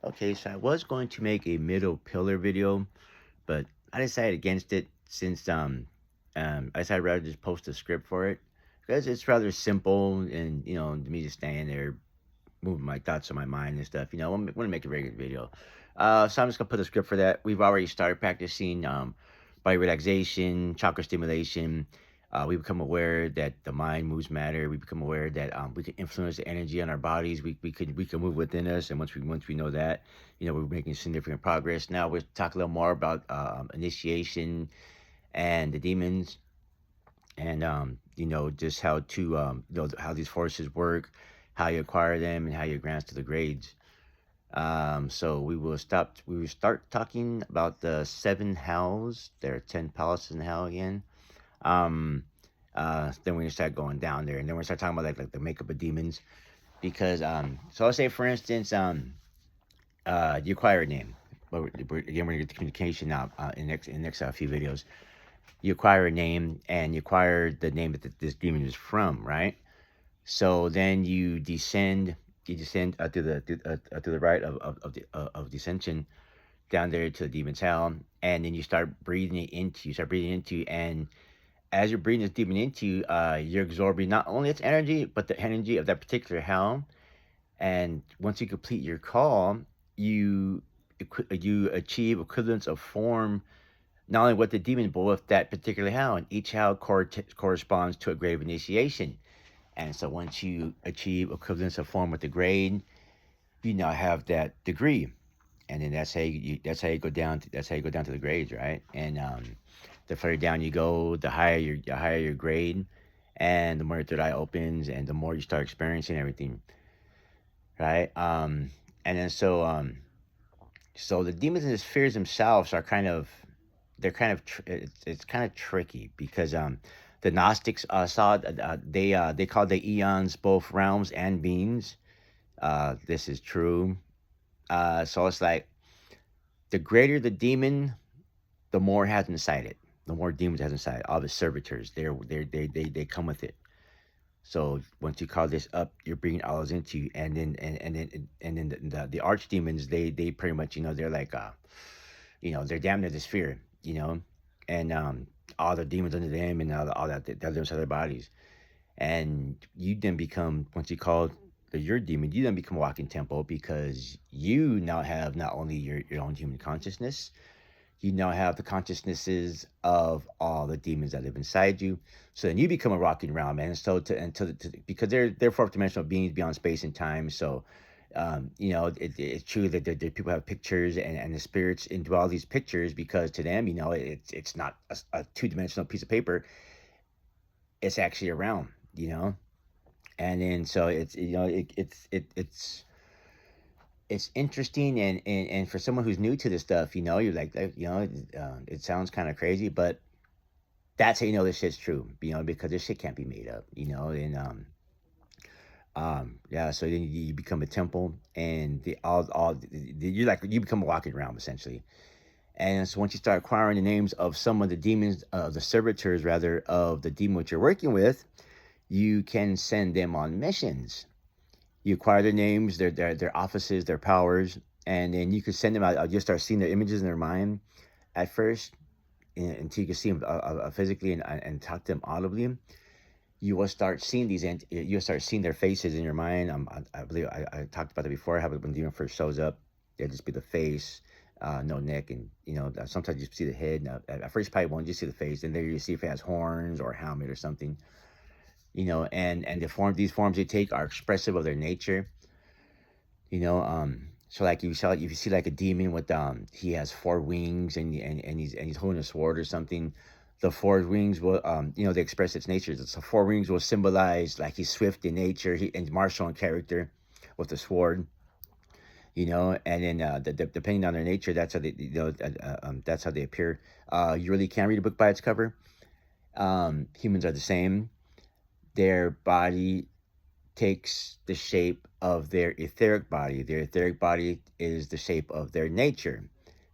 Okay, so I was going to make a middle pillar video, but I decided against it since I decided rather just post a script for it because it's rather simple and me just standing there moving my thoughts on my mind and stuff. I want to make a very good video. So I'm just gonna put a script for that. We've already started practicing body relaxation, chakra stimulation. We become aware that the mind moves matter. We become aware that we can influence the energy on our bodies. We can move within us, and once we know that, we're making significant progress. Now we'll talk a little more about initiation and the demons, and just how to how these forces work, how you acquire them, and how you advance to the grades. So we will start talking about the seven hells. There are 10 palaces in hell again. um then we're gonna start going down there, and then we're gonna start talking about like the makeup of demons, because so I'll say, for instance, you acquire a name. But again, we're gonna get to communication now, in next few videos. You acquire a name, and you acquire the name that this demon is from, right? So then you descend to the right of descension down there to the demon's hell, and then you start breathing into, and as you're breathing this demon into, you're absorbing not only its energy but the energy of that particular hell. And once you complete your call, you you achieve equivalence of form, not only with the demon but with that particular hell, and each hell corresponds to a grade of initiation. And so once you achieve equivalence of form with the grade, you now have that degree. And then that's how you go down to the grades, right? And the further down you go, the higher your grade, and the more your third eye opens, and the more you start experiencing everything, right? And then so the demons and the spheres themselves are it's kind of tricky, because the Gnostics they called the eons both realms and beings. This is true. So it's like, the greater the demon, the more it has inside it. The more demons it has inside it. All the servitors, they come with it. So once you call this up, you're bringing all those into you, and then the archdemons, they pretty much, they're like they're damn near the sphere, and all the demons under them, and all that, they have them inside their bodies. And you then become, once you call your demon, you then become a walking temple, because you now have not only your own human consciousness, you now have the consciousnesses of all the demons that live inside you. So then you become a walking realm, and so because they're fourth dimensional beings beyond space and time. So it's true that people have pictures, and the spirits indwell these pictures, because to them, it's not a two-dimensional piece of paper. It's actually a realm, and then so it's interesting, and for someone who's new to this stuff, you're like, it sounds kind of crazy, but that's how this shit's true, because this shit can't be made up, and yeah. So then you become a temple, and you become a walking realm, essentially. And so once you start acquiring the names of some of the demons, the servitors rather, of the demon which you're working with, you can send them on missions. You acquire their names, their offices, their powers, and then you can send them out. You'll start seeing their images in their mind at first, until you can see them physically, and talk to them audibly. You will start seeing you'll start seeing their faces in your mind. I believe I talked about it before. How when the demon first shows up, it'll just be the face, no neck, and sometimes you see the head. Now, at first, you probably won't just see the face, and then you see if it has horns or a helmet or something. And these forms they take are expressive of their nature. So like, if you see like a demon with he has four wings, and he's holding a sword or something. The four wings will they express its nature. So four wings will symbolize like he's swift in nature, and martial in character, with the sword. And then depending on their nature, that's how that's how they appear. You really can't read a book by its cover. Humans are the same. Their body takes the shape of their etheric body. Their etheric body is the shape of their nature.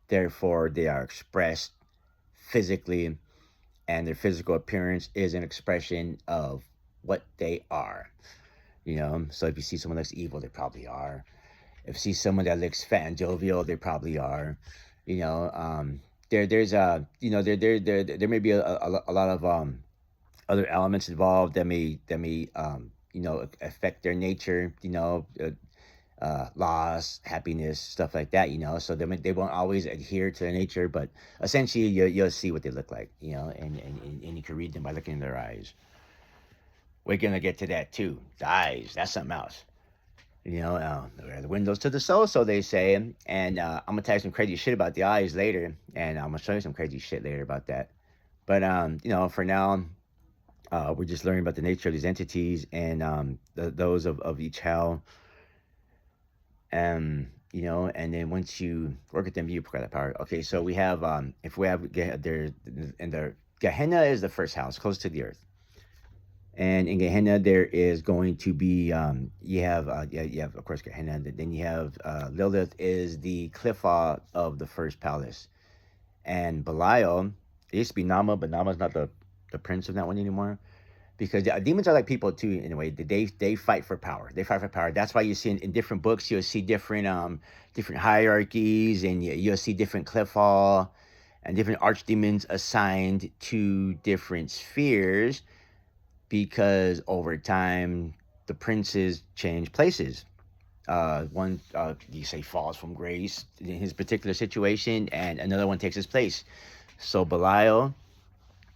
Therefore, they are expressed physically, and their physical appearance is an expression of what they are. So if you see someone that's evil, they probably are. If you see someone that looks fat and jovial, they probably are. You know, there's you know, there may be a lot of other elements involved that may you know, affect their nature. You know, loss, happiness, stuff like that. You know, so they won't always adhere to their nature, but essentially you'll see what they look like. You know, and you can read them by looking in their eyes. We're gonna get to that too. The eyes, that's something else. You know, they're the windows to the soul, so they say. And I'm gonna tell you some crazy shit about the eyes later, and I'm gonna show you some crazy shit later about that. But you know, for now, we're just learning about the nature of these entities and those of each hell. You know, and then once you work at them, you progress that power. Okay, so we have if we have there, and the Gehenna is the first house close to the earth. And in Gehenna, there is going to be you have yeah, you have of course Gehenna. Then you have Lilith is the Qliphot of the first palace, and Belial, it used to be Nama, but Nama's not the prince of that one anymore, because demons are like people too in a way. They fight for power. They fight for power. That's why you see in different books you'll see different hierarchies, and you'll see different Qliphot and different archdemons assigned to different spheres, because over time the princes change places. One, you say, falls from grace in his particular situation, and another one takes his place. So Belial,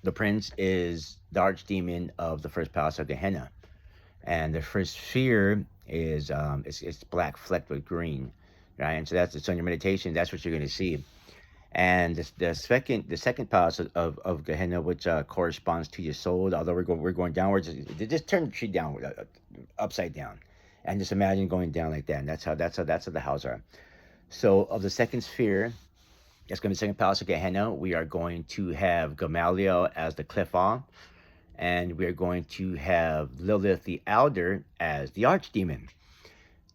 the prince, is the archdemon of the first palace of Gehenna, and the first sphere is it's black flecked with green, right? And so it's on your meditation. That's what you're going to see. And the second palace of Gehenna, which corresponds to your soul. Although we're going downwards, just turn the tree down, upside down, and just imagine going down like that. And that's how the houses are. So of the second sphere, that's going to be the second palace of Gehenna. We are going to have Gamaliel as the Qliphot, and we are going to have Lilith the Elder as the archdemon.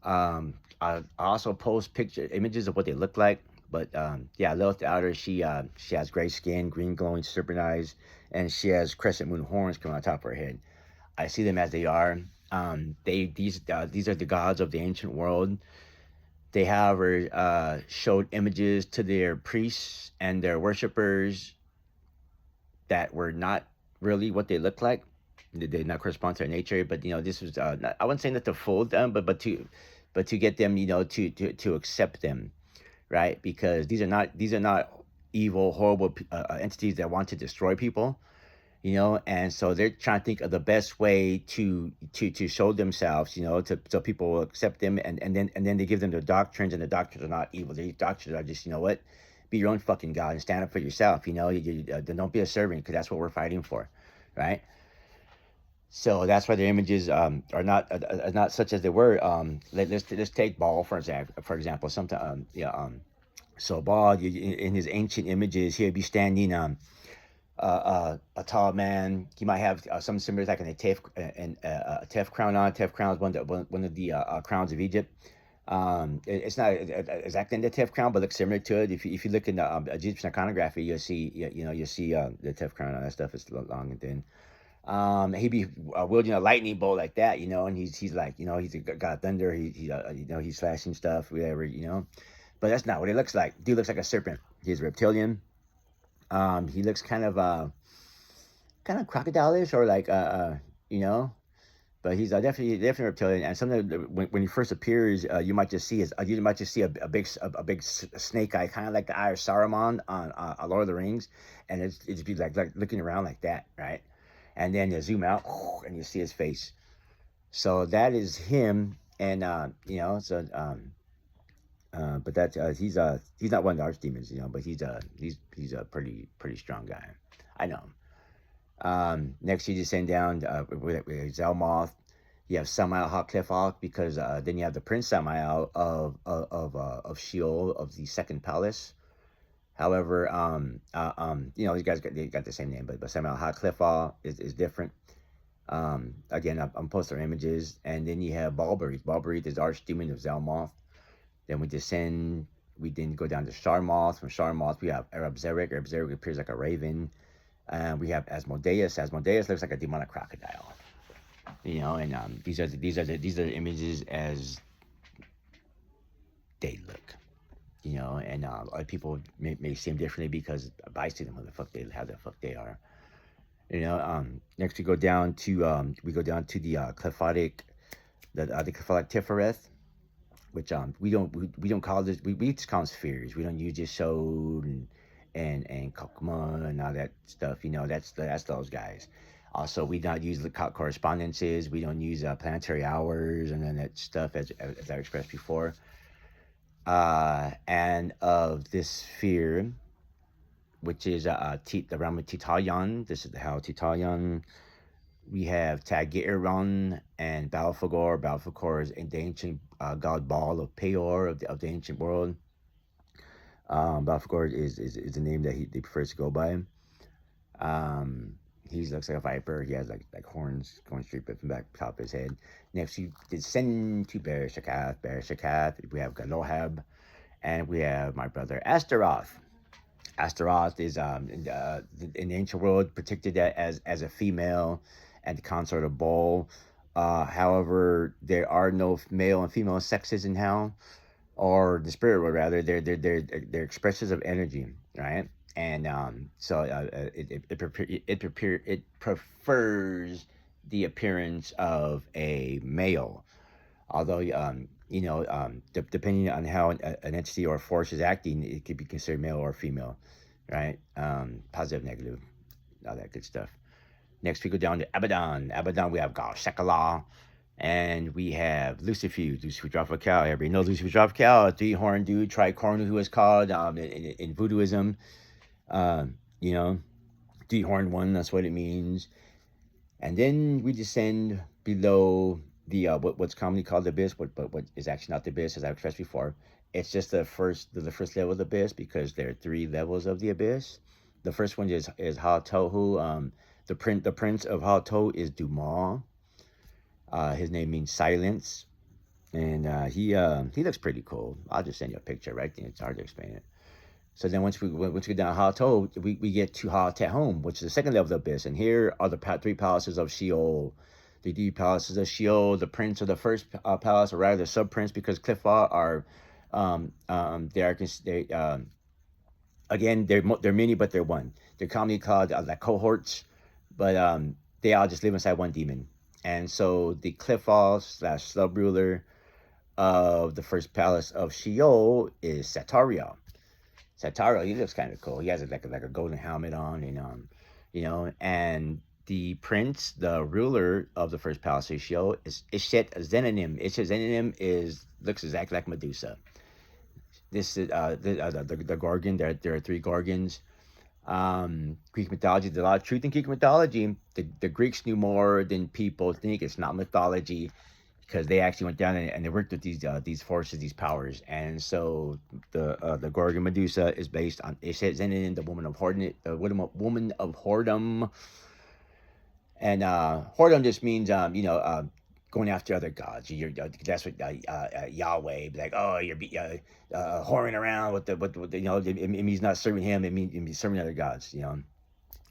I also post images of what they look like. But yeah, Lilith the Outer, she has gray skin, green glowing serpent eyes, and she has crescent moon horns coming on top of her head. I see them as they are. These are the gods of the ancient world. They, however, showed images to their priests and their worshippers that were not really what they look like. They did not correspond to their nature. But you know, this was not, I wouldn't say not to fool them, but to get them, you know, to accept them, right? Because these are not evil, horrible entities that want to destroy people, you know. And so they're trying to think of the best way to show themselves, you know, so people will accept them, and then they give them their doctrines, and the doctrines are not evil. These doctrines are just, you know what, be your own fucking god and stand up for yourself, you know. Don't be a servant, because that's what we're fighting for, right? So that's why their images are not such as they were. Let's take Baal for example. Sometimes so Baal, in his ancient images, he'd be standing a tall man. He might have some symbols like a tef crown on. Tef crown is one of the crowns of Egypt. It's not exactly the tef crown, but looks similar to it. If you look in the Egyptian iconography, you'll see you'll see the tef crown on. That stuff is long and thin. He'd be wielding a lightning bolt like that, you know, and he's like, you know, he's a god of thunder. You know, he's slashing stuff, whatever, you know. But that's not what it looks like. Dude looks like a serpent. He's a reptilian. He looks kind of crocodile-ish, or like you know, but he's definitely reptilian. And sometimes when he first appears, you might just see a big snake eye, kind of like the eye of Saruman on Lord of the Rings, and it's be like looking around like that, right? And then you zoom out, and you see his face. So that is him, and you know, so but that he's not one of the archdemons, you know, but he's a pretty strong guy. I know him. Next, you descend down with Zelmoth. You have Samael HaQliphot, because then you have the Prince Samael of Sheol, of the second palace. However, you know, these guys got the same name, but Samael HaQliphot is different. Again, I'm posting images, and then you have Balberith. Balberith is archdemon of Zelmoth. Then we descend. We then go down to Sharmoth. From Sharmoth, we have Arab Zerek. Arab Zerek appears like a raven. We have Asmodeus. Asmodeus looks like a demonic crocodile. You know, and these are the images as they look. And a lot of people may see them differently because I see them how the fuck they are. Next we go down to the Qliphotic, the Qliphotic Tifereth, which we don't call this, we just call them spheres. We don't use just Shod and Kokma and all that stuff. That's those guys. Also, we don't use the correspondences. We don't use planetary hours and then that stuff as I expressed before. And of this sphere, which is the realm of Titalion. This is the hell Titalion. We have Tagiriron and Balfagor. Balfagor is the ancient god Baal of Peor of the ancient world. Balfagor is the name that he prefers to go by. He looks like a viper. He has like horns going straight from the back top of his head. Next, we descend to Bereshakath. Bereshakath, we have Galohab, and we have my brother Astaroth. Astaroth is in the ancient world protected as a female and the consort of Baal. However, there are no male and female sexes in hell, or the spirit world rather. They're expressions of energy, right? And so it prefers the appearance of a male, although depending on how an entity or force is acting, it could be considered male or female, right? Positive, negative, all that good stuff. Next, we go down to Abaddon. Abaddon, we have Gal Shekala, and we have Lucifer. Lucifer Drafakal. Everybody knows Lucifer Drafakal, a three-horned dude, tricorn, who is called in Voodooism. Three-horned one, that's what it means. And then we descend below the what's commonly called the abyss, but what is actually not the abyss, as I've expressed before. It's just the first level of the abyss, because there are 3 levels of the abyss. The first one is Ha Tohu. The prince of Ha Tohu is Dumas. His name means silence, and he looks pretty cool. I'll just send you a picture, right? It's hard to explain it. So then once we go down Ha Tohu, we get to Ha Tehom, which is the second level of the abyss. And here are the 3 palaces of Sheol. The 3 palaces of Sheol, the prince of the first palace, or rather the sub-prince, because Qliphot are, again, they're many, but they're one. They're commonly called like cohorts, but they all just live inside one demon. And so the Qliphot / sub-ruler of the first palace of Sheol is Satariel. Satariel, he looks kind of cool. He has like a golden helmet on, and the prince, the ruler of the first palace of Sheol, is Ishet Zenonim. Ishet Zenonim looks exactly like Medusa. This is the Gorgon. There are 3 Gorgons. Greek mythology. There's a lot of truth in Greek mythology. The Greeks knew more than people think. It's not mythology, because they actually went down and they worked with these forces, these powers. And so the Gorgon Medusa is based on Ishet Zenonim, the woman of woman of whoredom. And whoredom just means going after other gods. That's what Yahweh be like. Oh, you're whoring around with the it means not serving him. It means serving other gods. And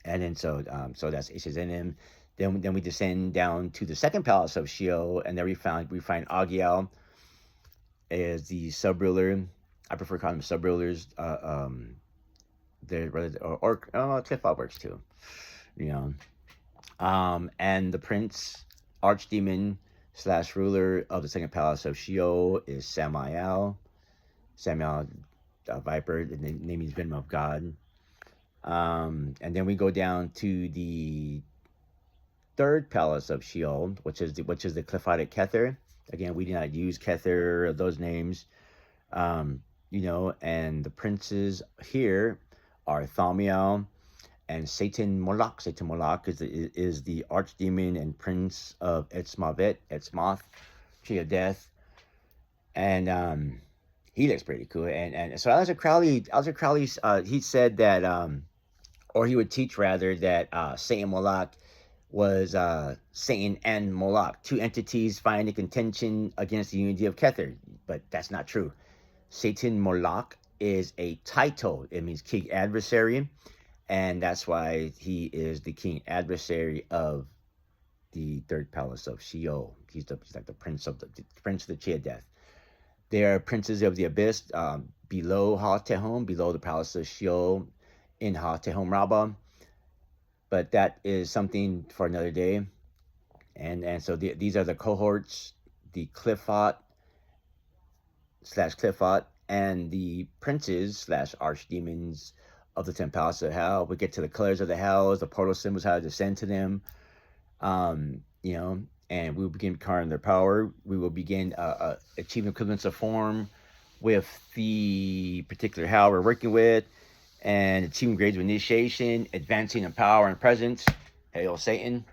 then so that's Ishet Zenonim. Then we descend down to the second palace of Sheol, and there we find Agiel as the sub-ruler. I prefer calling them sub-rulers. Qliphot works too, and the prince, archdemon / ruler of the second palace of Sheol is Samael. Samael, viper. The name means venom of God. And then we go down to the third palace of Sheol, which is the Qliphotic Kether. Again, we do not use Kether or those names. And the princes here are Thaumiel and Satan Moloch. Satan Moloch is the archdemon and prince of Etzmoth, tree of death. And he looks pretty cool. And so Alistair Crowley, he said that, or he would teach rather, that Satan Moloch was Satan and Moloch, 2 entities fighting in contention against the unity of Kether. But that's not true. Satan Moloch is a title. It means king adversary, and that's why he is the king adversary of the third palace of Sheol. He's like the prince of the tree of death. They are princes of the abyss, below Ha Tehom, below the palace of Sheol in Ha Tehom Rabbah. But that is something for another day. And so these are the cohorts, the Qliphot slash Qliphot, and the princes slash archdemons of the 10 palaces of hell. We get to the colors of the hells, the portal symbols, how to descend to them. And we will begin carving their power. We will begin achieving equivalence of form with the particular hell we're working with, and achieving grades of initiation, advancing in power and presence. Hail Satan.